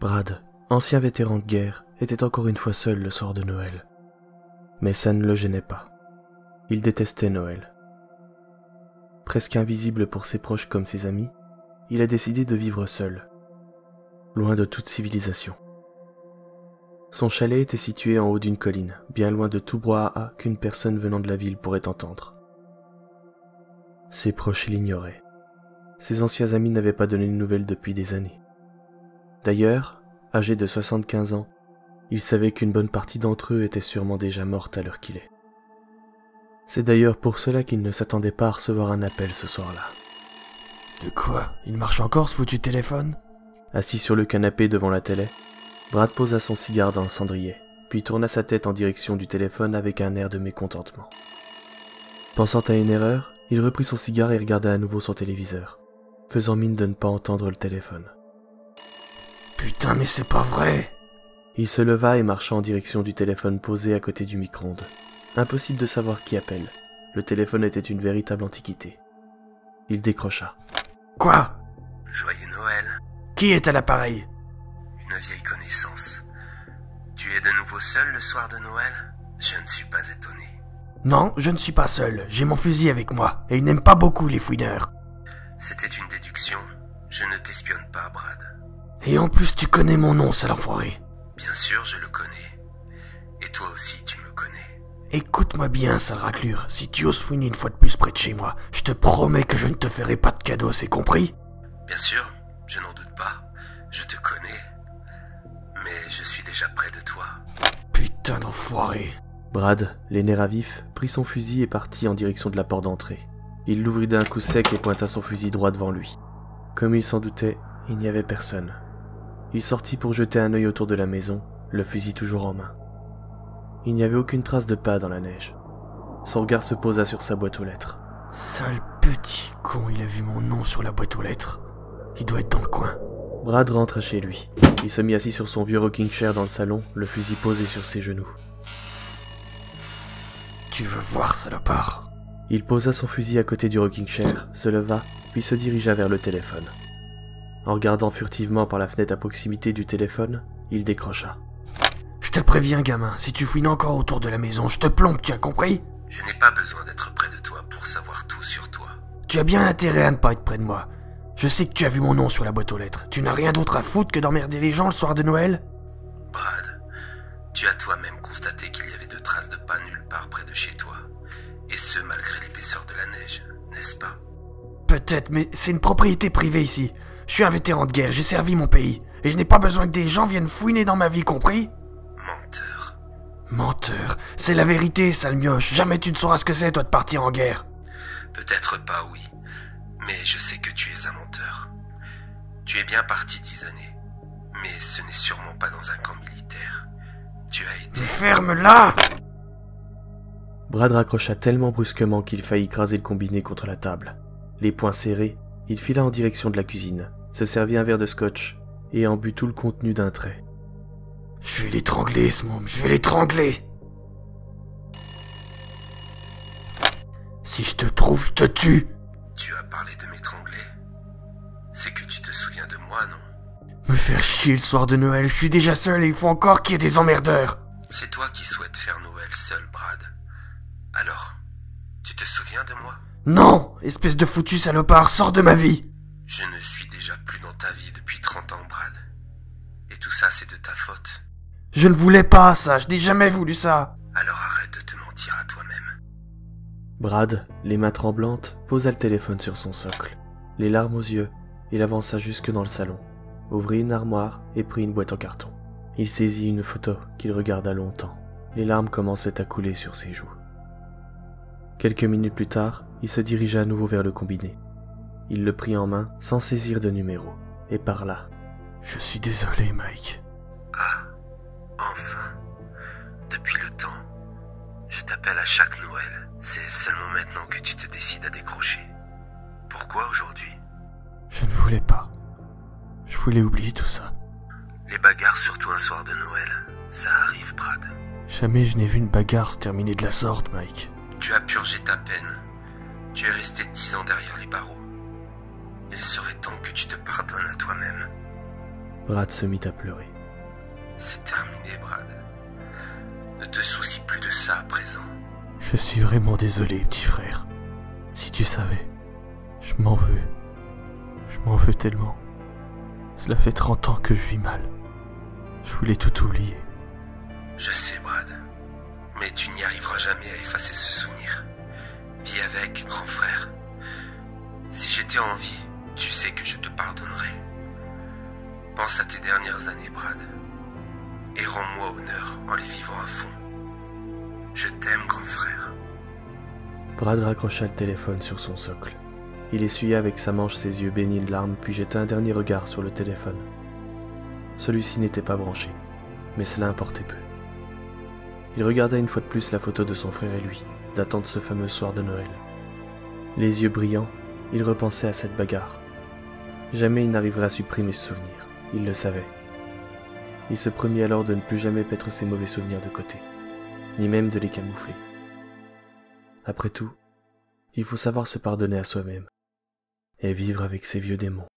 Brad, ancien vétéran de guerre, était encore une fois seul le soir de Noël. Mais ça ne le gênait pas. Il détestait Noël. Presque invisible pour ses proches comme ses amis, il a décidé de vivre seul, loin de toute civilisation. Son chalet était situé en haut d'une colline, bien loin de tout brouhaha qu'une personne venant de la ville pourrait entendre. Ses proches l'ignoraient. Ses anciens amis n'avaient pas donné de nouvelles depuis des années. D'ailleurs, âgé de 75 ans, il savait qu'une bonne partie d'entre eux était sûrement déjà morte à l'heure qu'il est. C'est d'ailleurs pour cela qu'il ne s'attendait pas à recevoir un appel ce soir-là. De quoi? Il marche encore ce foutu téléphone? Assis sur le canapé devant la télé, Brad posa son cigare dans le cendrier, puis tourna sa tête en direction du téléphone avec un air de mécontentement. Pensant à une erreur, il reprit son cigare et regarda à nouveau son téléviseur, faisant mine de ne pas entendre le téléphone. Putain, mais c'est pas vrai! Il se leva et marcha en direction du téléphone posé à côté du micro-ondes. Impossible de savoir qui appelle. Le téléphone était une véritable antiquité. Il décrocha. Quoi? Joyeux Noël. Qui est à l'appareil? Une vieille connaissance. Tu es de nouveau seul le soir de Noël? Je ne suis pas étonné. Non, je ne suis pas seul. J'ai mon fusil avec moi, et il n'aime pas beaucoup les fouineurs. C'était une déduction. Je ne t'espionne pas, Brad. Et en plus, tu connais mon nom, sale enfoiré. Bien sûr, je le connais. Et toi aussi, tu me connais. Écoute-moi bien, sale raclure. Si tu oses fouiner une fois de plus près de chez moi, je te promets que je ne te ferai pas de cadeau, c'est compris? Bien sûr, je n'en doute pas. Je te connais. Mais je suis déjà près de toi. Putain d'enfoiré. Brad, les nerfs à vif, prit son fusil et partit en direction de la porte d'entrée. Il l'ouvrit d'un coup sec et pointa son fusil droit devant lui. Comme il s'en doutait, il n'y avait personne. Il sortit pour jeter un œil autour de la maison, le fusil toujours en main. Il n'y avait aucune trace de pas dans la neige. Son regard se posa sur sa boîte aux lettres. Sale petit con, il a vu mon nom sur la boîte aux lettres. Il doit être dans le coin. Brad rentra chez lui. Il se mit assis sur son vieux rocking chair dans le salon, le fusil posé sur ses genoux. Tu veux voir, salopard? Il posa son fusil à côté du rocking chair, se leva, puis se dirigea vers le téléphone. En regardant furtivement par la fenêtre à proximité du téléphone, il décrocha. Je te préviens, gamin, si tu fouines encore autour de la maison, je te plombe, tu as compris? Je n'ai pas besoin d'être près de toi pour savoir tout sur toi. Tu as bien intérêt à ne pas être près de moi. Je sais que tu as vu mon nom sur la boîte aux lettres. Tu n'as rien d'autre à foutre que d'emmerder les gens le soir de Noël? Brad, tu as toi-même constaté qu'il y avait de traces de pas nulle part près de chez toi. Et ce, malgré l'épaisseur de la neige, n'est-ce pas? Peut-être, mais c'est une propriété privée ici. Je suis un vétéran de guerre, j'ai servi mon pays. Et je n'ai pas besoin que des gens viennent fouiner dans ma vie, compris? Menteur. Menteur, c'est la vérité, sale mioche. Jamais tu ne sauras ce que c'est, toi, de partir en guerre. Peut-être pas, oui. Mais je sais que tu es un menteur. Tu es bien parti 10 années. Mais ce n'est sûrement pas dans un camp militaire. Tu as été... Ferme-la! Brad raccrocha tellement brusquement qu'il faillit écraser le combiné contre la table. Les poings serrés, il fila en direction de la cuisine, se servit un verre de scotch et en but tout le contenu d'un trait. Je vais l'étrangler, ce môme, je vais l'étrangler! Si je te trouve, je te tue! Tu as parlé de m'étrangler? C'est que tu te souviens de moi, non? Me faire chier le soir de Noël, je suis déjà seul et il faut encore qu'il y ait des emmerdeurs! C'est toi qui souhaites faire Noël seul, Brad. Alors, tu te souviens de moi? Non! Espèce de foutu salopard, sors de ma vie! Je ne suis déjà plus dans ta vie depuis 30 ans, Brad. Et tout ça, c'est de ta faute. Je ne voulais pas ça, je n'ai jamais voulu ça! Alors arrête de te mentir à toi-même. Brad, les mains tremblantes, posa le téléphone sur son socle. Les larmes aux yeux, il avança jusque dans le salon, ouvrit une armoire et prit une boîte en carton. Il saisit une photo qu'il regarda longtemps. Les larmes commençaient à couler sur ses joues. Quelques minutes plus tard, il se dirigea à nouveau vers le combiné. Il le prit en main sans saisir de numéro, et parla. « Je suis désolé, Mike. » Ah, enfin. Depuis le temps, je t'appelle à chaque Noël. C'est seulement maintenant que tu te décides à décrocher. Pourquoi aujourd'hui? Je ne voulais pas. Je voulais oublier tout ça. Les bagarres, surtout un soir de Noël, ça arrive, Brad. Jamais je n'ai vu une bagarre se terminer de la sorte, Mike. Tu as purgé ta peine. Tu es resté 10 ans derrière les barreaux. Il serait temps que tu te pardonnes à toi-même. Brad se mit à pleurer. C'est terminé, Brad. Ne te soucie plus de ça à présent. Je suis vraiment désolé, petit frère. Si tu savais, je m'en veux. Je m'en veux tellement. Cela fait 30 ans que je vis mal. Je voulais tout oublier. Je sais, Brad. Mais tu n'y arriveras jamais à effacer ce souvenir. Vis avec, grand frère. Si j'étais en vie, tu sais que je te pardonnerais. Pense à tes dernières années, Brad. Et rends-moi honneur en les vivant à fond. Je t'aime, grand frère. Brad raccrocha le téléphone sur son socle. Il essuya avec sa manche ses yeux baignés de larmes, puis jeta un dernier regard sur le téléphone. Celui-ci n'était pas branché, mais cela importait peu. Il regarda une fois de plus la photo de son frère et lui, datant de ce fameux soir de Noël. Les yeux brillants, il repensait à cette bagarre. Jamais il n'arriverait à supprimer ce souvenir, il le savait. Il se promit alors de ne plus jamais mettre ses mauvais souvenirs de côté, ni même de les camoufler. Après tout, il faut savoir se pardonner à soi-même et vivre avec ses vieux démons.